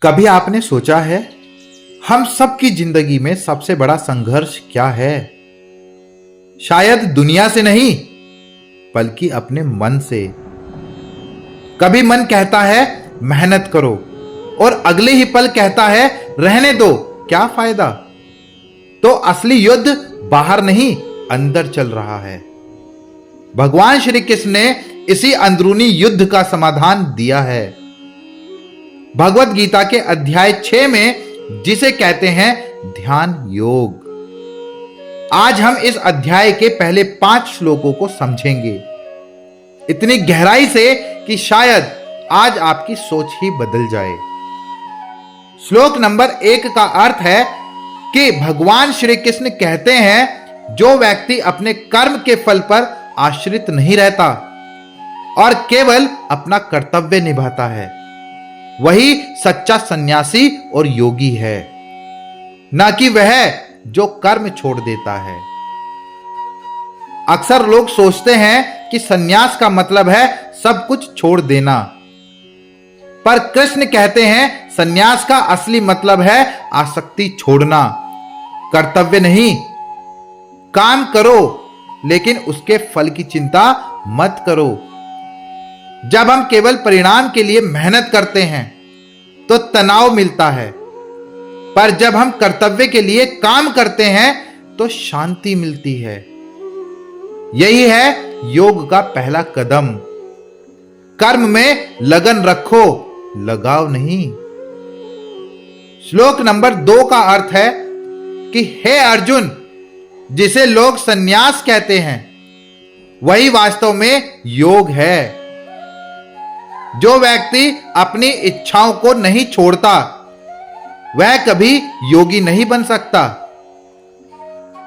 कभी आपने सोचा है हम सबकी जिंदगी में सबसे बड़ा संघर्ष क्या है? शायद दुनिया से नहीं बल्कि अपने मन से। कभी मन कहता है मेहनत करो और अगले ही पल कहता है रहने दो, क्या फायदा। तो असली युद्ध बाहर नहीं अंदर चल रहा है। भगवान श्री कृष्ण ने इसी अंदरूनी युद्ध का समाधान दिया है भगवत गीता के अध्याय 6 में, जिसे कहते हैं ध्यान योग। आज हम इस अध्याय के पहले 5 श्लोकों को समझेंगे इतनी गहराई से कि शायद आज आपकी सोच ही बदल जाए। श्लोक नंबर 1 का अर्थ है कि भगवान श्री कृष्ण कहते हैं जो व्यक्ति अपने कर्म के फल पर आश्रित नहीं रहता और केवल अपना कर्तव्य निभाता है, वही सच्चा सन्यासी और योगी है, न कि वह जो कर्म छोड़ देता है। अक्सर लोग सोचते हैं कि सन्यास का मतलब है सब कुछ छोड़ देना, पर कृष्ण कहते हैं सन्यास का असली मतलब है आसक्ति छोड़ना, कर्तव्य नहीं। काम करो लेकिन उसके फल की चिंता मत करो। जब हम केवल परिणाम के लिए मेहनत करते हैं तो तनाव मिलता है, पर जब हम कर्तव्य के लिए काम करते हैं तो शांति मिलती है। यही है योग का पहला कदम। कर्म में लगन रखो, लगाव नहीं। श्लोक नंबर 2 का अर्थ है कि हे अर्जुन, जिसे लोग सन्यास कहते हैं वही वास्तव में योग है। जो व्यक्ति अपनी इच्छाओं को नहीं छोड़ता वह कभी योगी नहीं बन सकता।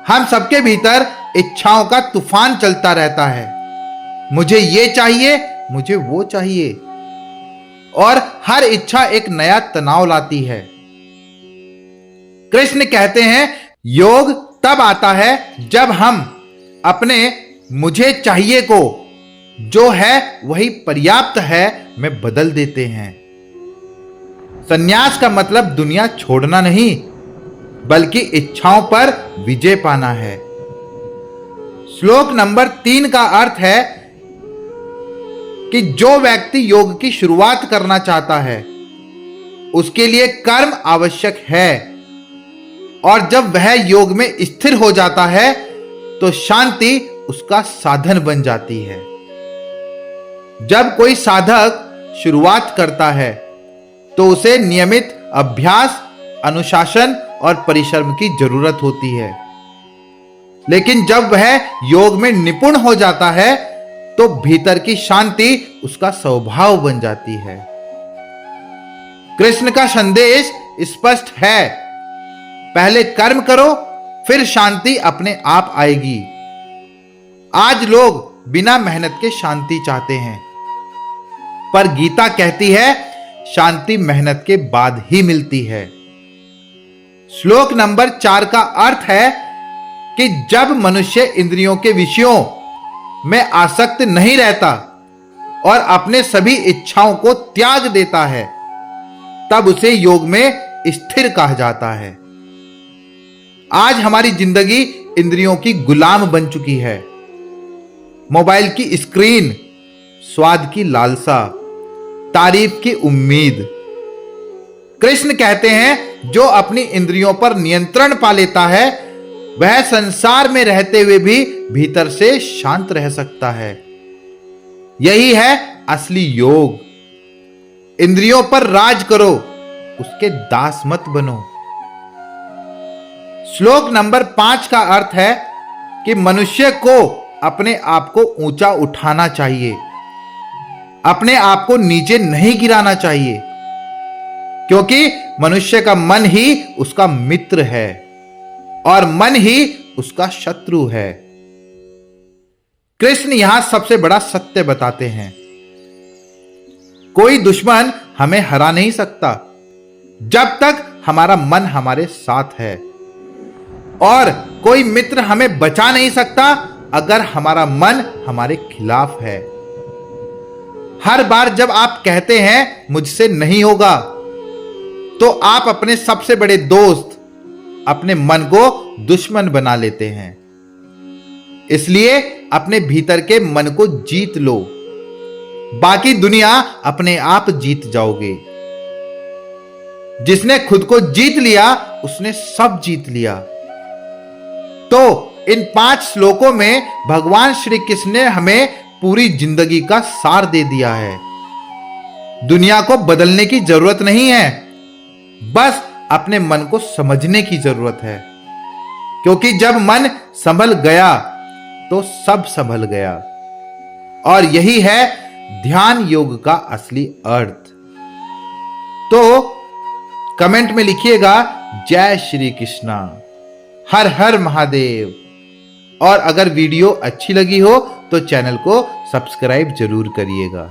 हम सबके भीतर इच्छाओं का तूफान चलता रहता है। मुझे ये चाहिए, मुझे वो चाहिए, और हर इच्छा एक नया तनाव लाती है। कृष्ण कहते हैं योग तब आता है जब हम अपने मुझे चाहिए को, जो है वही पर्याप्त है, में बदल देते हैं। सन्यास का मतलब दुनिया छोड़ना नहीं बल्कि इच्छाओं पर विजय पाना है। श्लोक नंबर 3 का अर्थ है कि जो व्यक्ति योग की शुरुआत करना चाहता है उसके लिए कर्म आवश्यक है, और जब वह योग में स्थिर हो जाता है तो शांति उसका साधन बन जाती है। जब कोई साधक शुरुआत करता है तो उसे नियमित अभ्यास, अनुशासन और परिश्रम की जरूरत होती है, लेकिन जब वह योग में निपुण हो जाता है तो भीतर की शांति उसका स्वभाव बन जाती है। कृष्ण का संदेश स्पष्ट है, पहले कर्म करो फिर शांति अपने आप आएगी। आज लोग बिना मेहनत के शांति चाहते हैं, पर गीता कहती है शांति मेहनत के बाद ही मिलती है। श्लोक नंबर 4 का अर्थ है कि जब मनुष्य इंद्रियों के विषयों में आसक्त नहीं रहता और अपने सभी इच्छाओं को त्याग देता है तब उसे योग में स्थिर कहा जाता है। आज हमारी जिंदगी इंद्रियों की गुलाम बन चुकी है। मोबाइल की स्क्रीन, स्वाद की लालसा, तारीफ की उम्मीद। कृष्ण कहते हैं जो अपनी इंद्रियों पर नियंत्रण पा लेता है वह संसार में रहते हुए भी भीतर से शांत रह सकता है। यही है असली योग। इंद्रियों पर राज करो, उसके दास मत बनो। श्लोक नंबर 5 का अर्थ है कि मनुष्य को अपने आप को ऊंचा उठाना चाहिए, अपने आप को नीचे नहीं गिराना चाहिए, क्योंकि मनुष्य का मन ही उसका मित्र है और मन ही उसका शत्रु है। कृष्ण यहां सबसे बड़ा सत्य बताते हैं, कोई दुश्मन हमें हरा नहीं सकता जब तक हमारा मन हमारे साथ है, और कोई मित्र हमें बचा नहीं सकता अगर हमारा मन हमारे खिलाफ है। हर बार जब आप कहते हैं मुझसे नहीं होगा, तो आप अपने सबसे बड़े दोस्त अपने मन को दुश्मन बना लेते हैं। इसलिए अपने भीतर के मन को जीत लो, बाकी दुनिया अपने आप जीत जाओगे। जिसने खुद को जीत लिया उसने सब जीत लिया। तो इन 5 श्लोकों में भगवान श्री कृष्ण ने हमें पूरी जिंदगी का सार दे दिया है। दुनिया को बदलने की जरूरत नहीं है, बस अपने मन को समझने की जरूरत है। क्योंकि जब मन संभल गया तो सब संभल गया। और यही है ध्यान योग का असली अर्थ। तो कमेंट में लिखिएगा जय श्री कृष्णा, हर हर महादेव। और अगर वीडियो अच्छी लगी हो तो चैनल को सब्सक्राइब जरूर करिएगा।